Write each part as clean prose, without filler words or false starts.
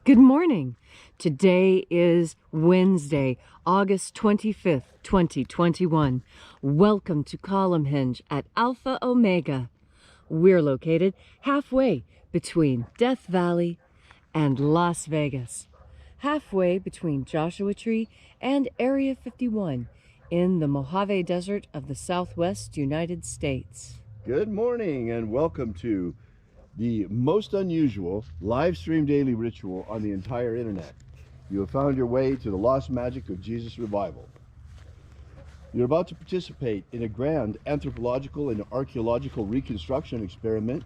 Good morning. Today is Wednesday, August 25th, 2021. Welcome to Column Hinge at Alpha Omega. We're located halfway between Death Valley and Las Vegas, halfway between Joshua Tree and Area 51 in the Mojave Desert of the Southwest United States. Good morning and welcome to the most unusual live stream daily ritual on the entire internet. You have found your way to the lost magic of Jesus revival. You're about to participate in a grand anthropological and archaeological reconstruction experiment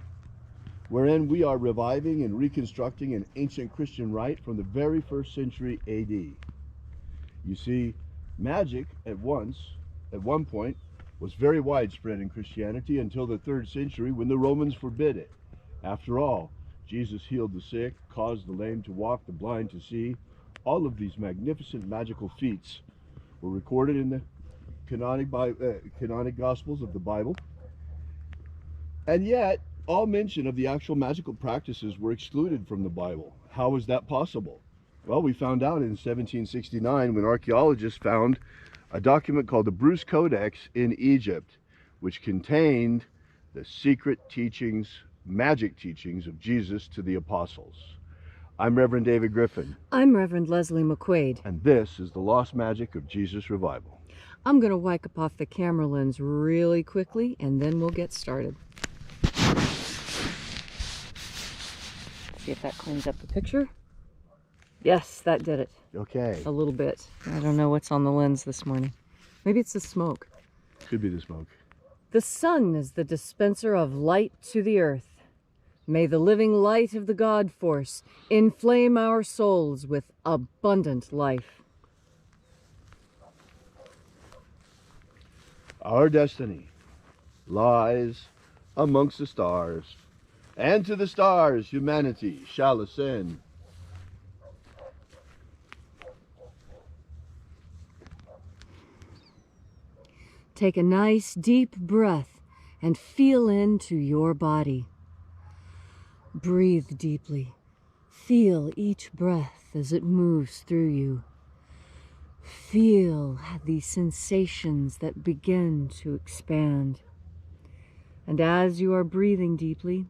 wherein we are reviving and reconstructing an ancient Christian rite from the very first century AD. You see, magic at one point was very widespread in Christianity until the 3rd century when the Romans forbid it. After all, Jesus healed the sick, caused the lame to walk, the blind to see. All of these magnificent magical feats were recorded in the canonic Gospels of the Bible. And yet, all mention of the actual magical practices were excluded from the Bible. How was that possible? Well, we found out in 1769 when archaeologists found a document called the Bruce Codex in Egypt, which contained the secret teachings, magic teachings of Jesus to the apostles. I'm Reverend David Griffin. I'm Reverend Leslie McQuade. And this is the lost magic of Jesus revival. I'm going to wipe off the camera lens really quickly and then we'll get started. See if that cleans up the picture. Yes, that did it. Okay. A little bit. I don't know what's on the lens this morning. Maybe it's the smoke. Could be the smoke. The sun is the dispenser of light to the earth. May the living light of the God force inflame our souls with abundant life. Our destiny lies amongst the stars, and to the stars humanity shall ascend. Take a nice deep breath and feel into your body. Breathe deeply. Feel each breath as it moves through you. Feel the sensations that begin to expand. And as you are breathing deeply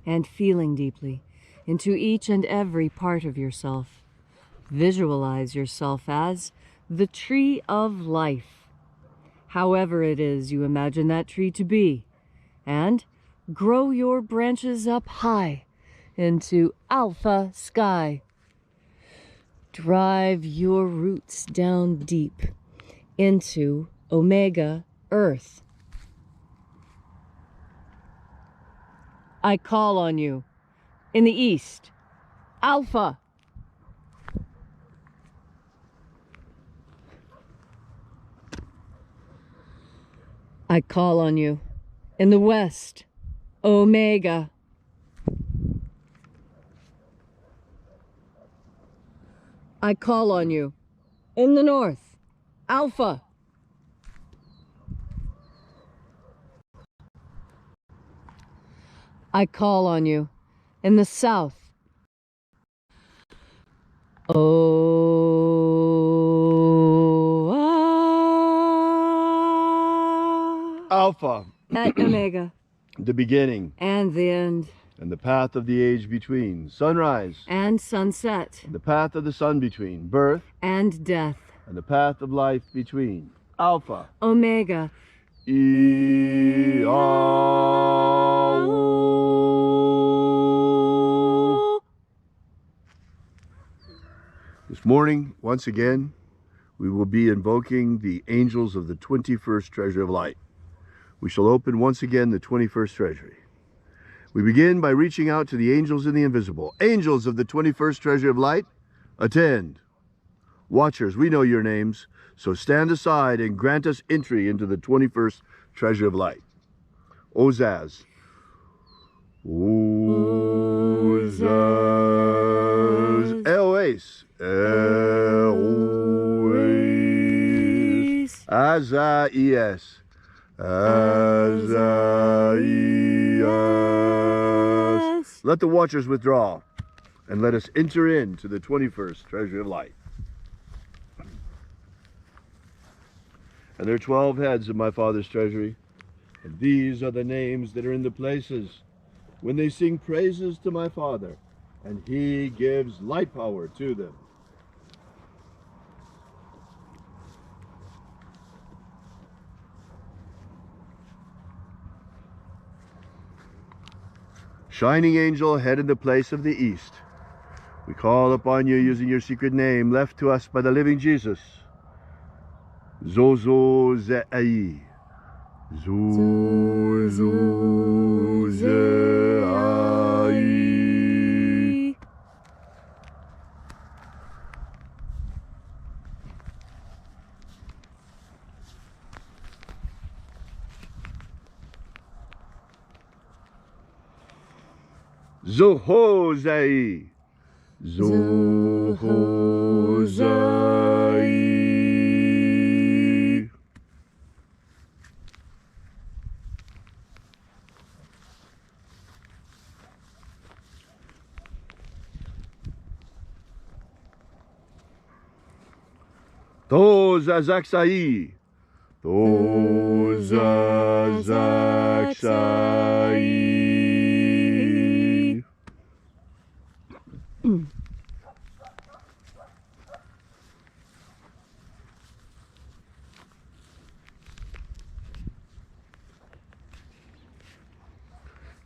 and feeling deeply into each and every part of yourself, visualize yourself as the tree of life, however it is you imagine that tree to be, and grow your branches up high into alpha sky. Drive your roots down deep into omega earth. I call on you in the east, alpha. I call on you in the west, omega. I call on you in the north, alpha. I call on you in the south, Alpha. At omega. The beginning. And the end. And the path of the age between. Sunrise. And sunset. And the path of the sun between. Birth. And death. And the path of life between. Alpha. Omega. This morning, once again, we will be invoking the angels of the 21st Treasure of Light. We shall open once again the 21st Treasury. We begin by reaching out to the angels in the invisible. Angels of the 21st Treasure of Light, attend. Watchers, we know your names, so stand aside and grant us entry into the 21st Treasure of Light. Ozaz. Ozaz. Eoes. Eoes. Azaias. Azaias. Let the watchers withdraw. and let us enter into the 21st treasury of light. And there are 12 heads of my Father's treasury, and these are the names that are in the places when they sing praises to my Father, and he gives light power to them. Shining angel, head in the place of the east, we call upon you using your secret name left to us by the living Jesus. Zozo Ze'ai. Zozo Ze'ai. Zohozai. Zohozai. Tozazaksai. Tozazaksai.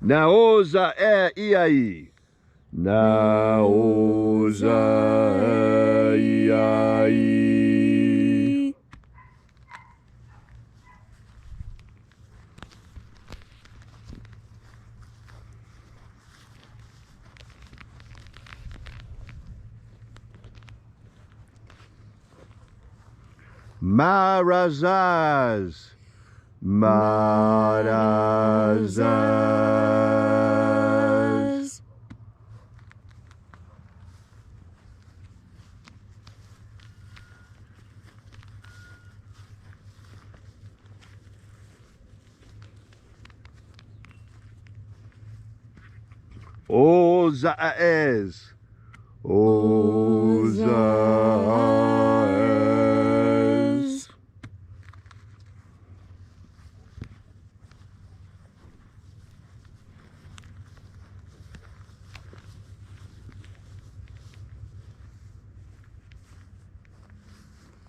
Naoza iai. Naoza iai. Marazaz. Marazaz. Ozaez. Ozaez.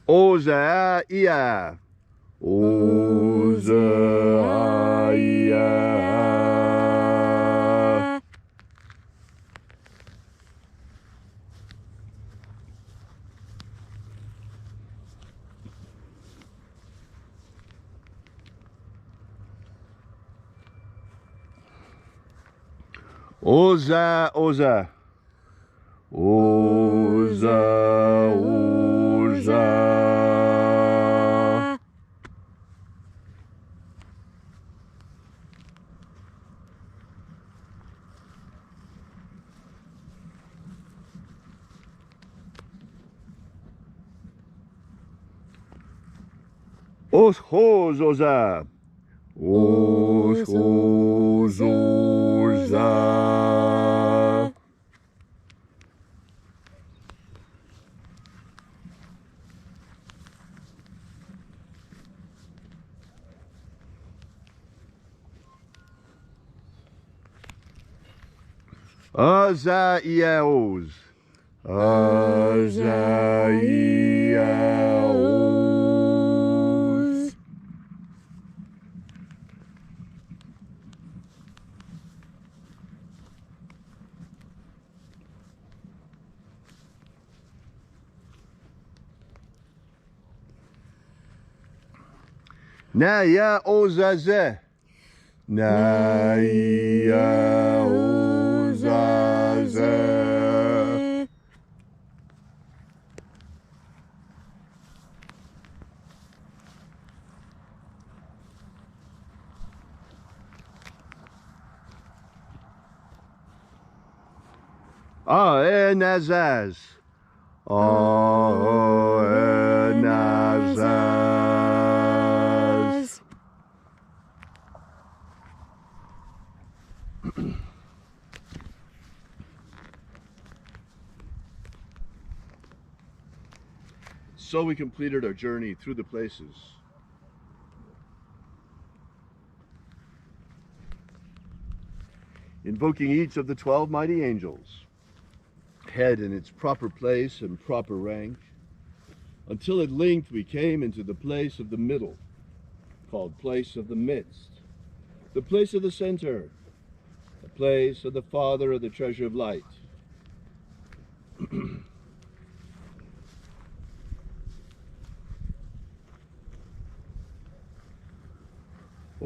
Ozaia. Ozaia. Oza, Oza. Oza, Oza. Os, hos, Oza. Os, hos, Oza. Azaiaos. Azaiaos. Naya ozaze. Naya ozaze. Enazaz. Enazaz. So we completed our journey through the places. Invoking each of the 12 mighty angels, head in its proper place and proper rank, until at length we came into the place of the middle, called place of the midst, the place of the center, the place of the Father of the treasure of light.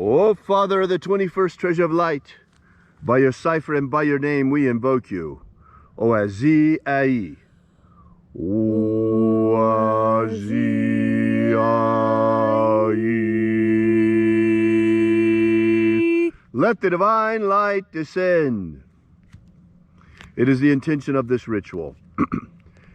O Father of the 21st treasure of light, by your cipher and by your name we invoke you. a.k.a. Let the divine light descend. It is the intention of this ritual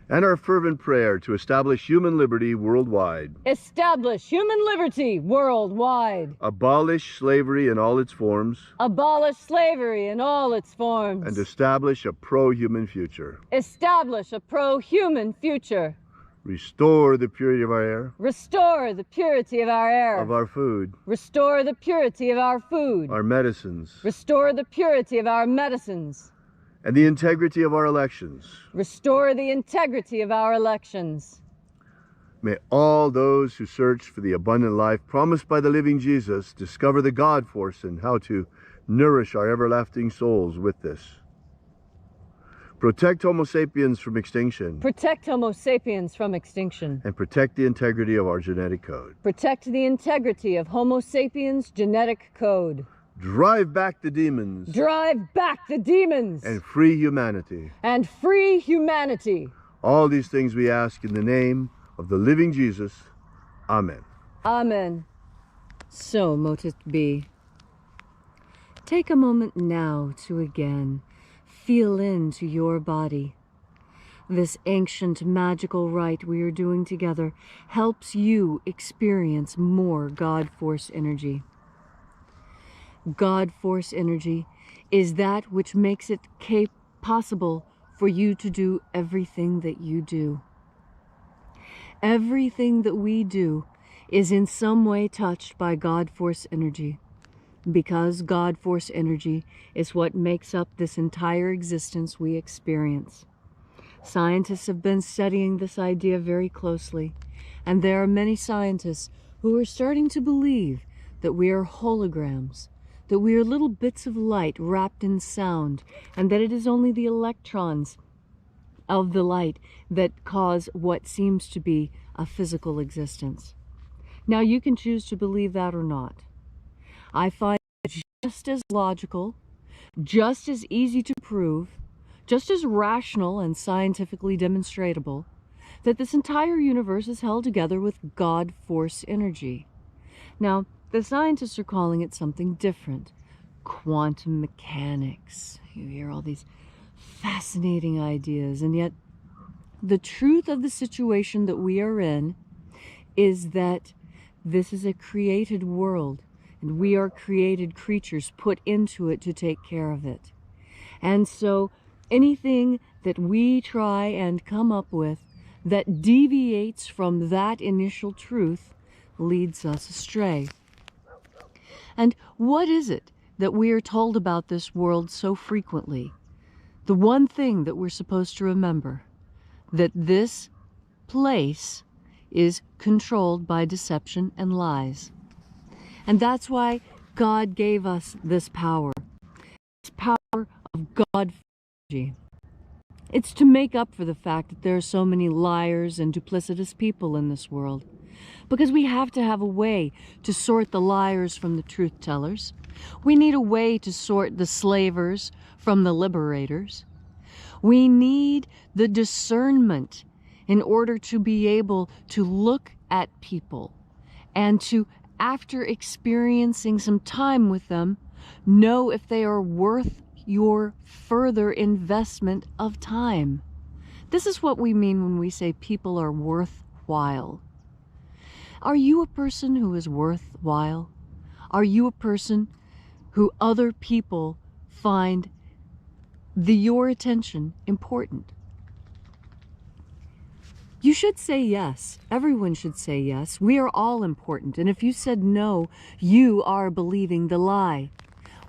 and our fervent prayer to establish human liberty worldwide. Establish human liberty worldwide. Abolish slavery in all its forms. Abolish slavery in all its forms. And establish a pro-human future. Establish a pro-human future. Restore the purity of our air. Restore the purity of our air. Of our food. Restore the purity of our food. Our medicines. Restore the purity of our medicines. And the integrity of our elections. Restore the integrity of our elections. May all those who search for the abundant life promised by the living Jesus discover the God force and how to nourish our everlasting souls with this. Protect Homo sapiens from extinction. Protect Homo sapiens from extinction. And protect the integrity of our genetic code. Protect the integrity of Homo sapiens' genetic code. Drive back the demons. Drive back the demons. And free humanity. And free humanity. All these things we ask in the name of the living Jesus. Amen. Amen. So mote it be. Take a moment now to again feel into your body. This ancient magical rite we are doing together helps you experience more God Force energy. God Force energy is that which makes it possible for you to do everything that you do. Everything that we do is in some way touched by God Force energy, because God Force energy is what makes up this entire existence we experience. Scientists have been studying this idea very closely, and there are many scientists who are starting to believe that we are holograms, that we are little bits of light wrapped in sound, and that it is only the electrons of the light that cause what seems to be a physical existence. Now, you can choose to believe that or not. I find it just as logical, just as easy to prove, just as rational and scientifically demonstratable that this entire universe is held together with God Force energy. Now, the scientists are calling it something different. Quantum mechanics. You hear all these fascinating ideas, and yet the truth of the situation that we are in is that this is a created world, and we are created creatures put into it to take care of it. And so anything that we try and come up with that deviates from that initial truth leads us astray. And what is it that we are told about this world so frequently? The one thing that we're supposed to remember, that this place is controlled by deception and lies. And that's why God gave us this power of God energy. It's to make up for the fact that there are so many liars and duplicitous people in this world. Because we have to have a way to sort the liars from the truth-tellers. We need a way to sort the slavers from the liberators. We need the discernment in order to be able to look at people and to, after experiencing some time with them, know if they are worth your further investment of time. This is what we mean when we say people are worthwhile. Are you a person who is worthwhile? Are you a person who other people find your attention important? You should say yes. Everyone should say yes. We are all important. And if you said no, you are believing the lie.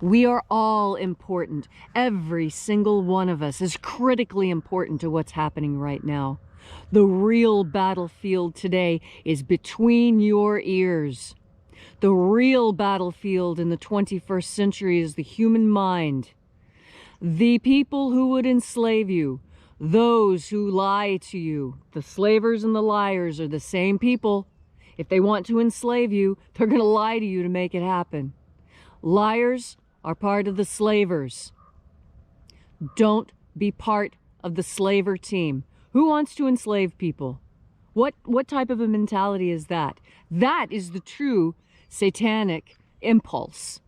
We are all important. Every single one of us is critically important to what's happening right now. The real battlefield today is between your ears. The real battlefield in the 21st century is the human mind. The people who would enslave you, those who lie to you, the slavers and the liars are the same people. If they want to enslave you, they're going to lie to you to make it happen. Liars are part of the slavers. Don't be part of the slaver team. Who wants to enslave people? What type of a mentality is that? That is the true satanic impulse,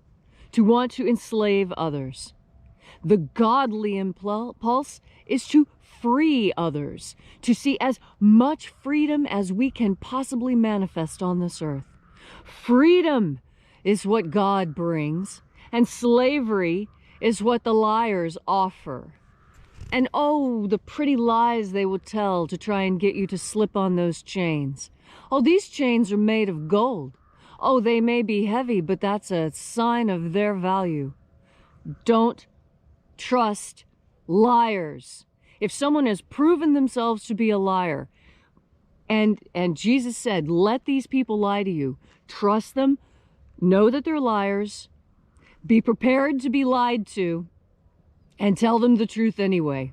to want to enslave others. The godly impulse is to free others, to see as much freedom as we can possibly manifest on this earth. Freedom is what God brings, and slavery is what the liars offer. And oh, the pretty lies they will tell to try and get you to slip on those chains. Oh, these chains are made of gold. Oh, they may be heavy, but that's a sign of their value. Don't trust liars. If someone has proven themselves to be a liar, and Jesus said, let these people lie to you, trust them, know that they're liars, be prepared to be lied to, and tell them the truth anyway.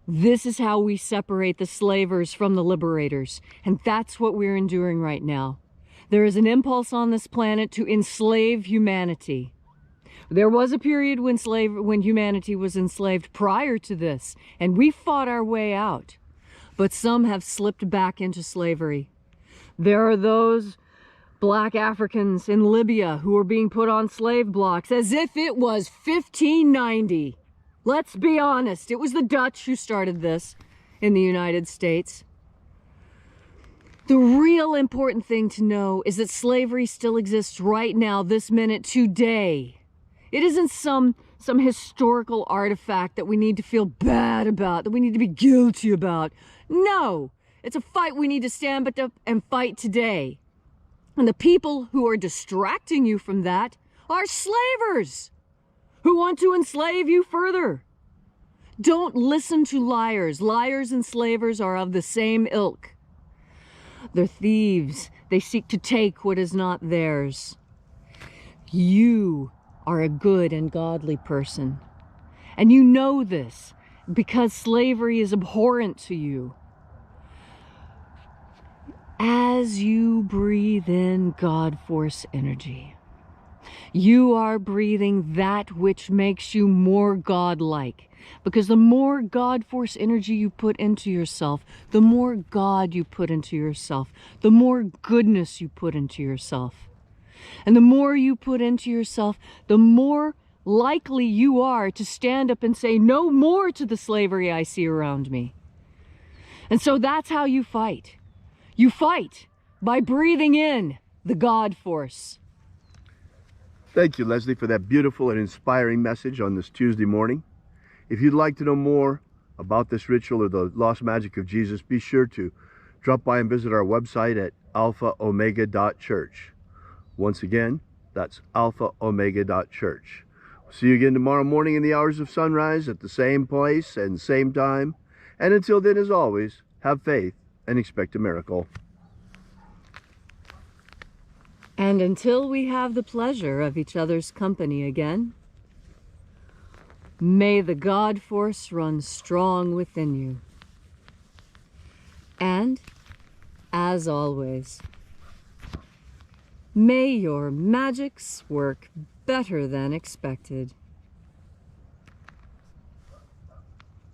This is how we separate the slavers from the liberators, and that's what we're enduring right now. There is an impulse on this planet to enslave humanity. There was a period when humanity was enslaved prior to this, and we fought our way out. But some have slipped back into slavery. There are those black Africans in Libya who are being put on slave blocks as if it was 1590. Let's be honest, it was the Dutch who started this in the United States. The real important thing to know is that slavery still exists right now, this minute, today. It isn't some historical artifact that we need to feel bad about, that we need to be guilty about. No, it's a fight we need to stand up and fight today. And the people who are distracting you from that are slavers who want to enslave you further. Don't listen to liars. Liars and slavers are of the same ilk. They're thieves. They seek to take what is not theirs. You are a good and godly person. And you know this because slavery is abhorrent to you. As you breathe in God Force energy, you are breathing that which makes you more God-like. Because the more God Force energy you put into yourself, the more God you put into yourself, the more goodness you put into yourself. And the more you put into yourself, the more likely you are to stand up and say no more to the slavery I see around me. And so that's how you fight. You fight by breathing in the God Force. Thank you, Leslie, for that beautiful and inspiring message on this Tuesday morning. If you'd like to know more about this ritual or the lost magic of Jesus, be sure to drop by and visit our website at alphaomega.church. Once again, that's alphaomega.church. See you again tomorrow morning in the hours of sunrise at the same place and same time. And until then, as always, have faith and expect a miracle. And until we have the pleasure of each other's company again, may the God Force run strong within you. And, as always, may your magics work better than expected.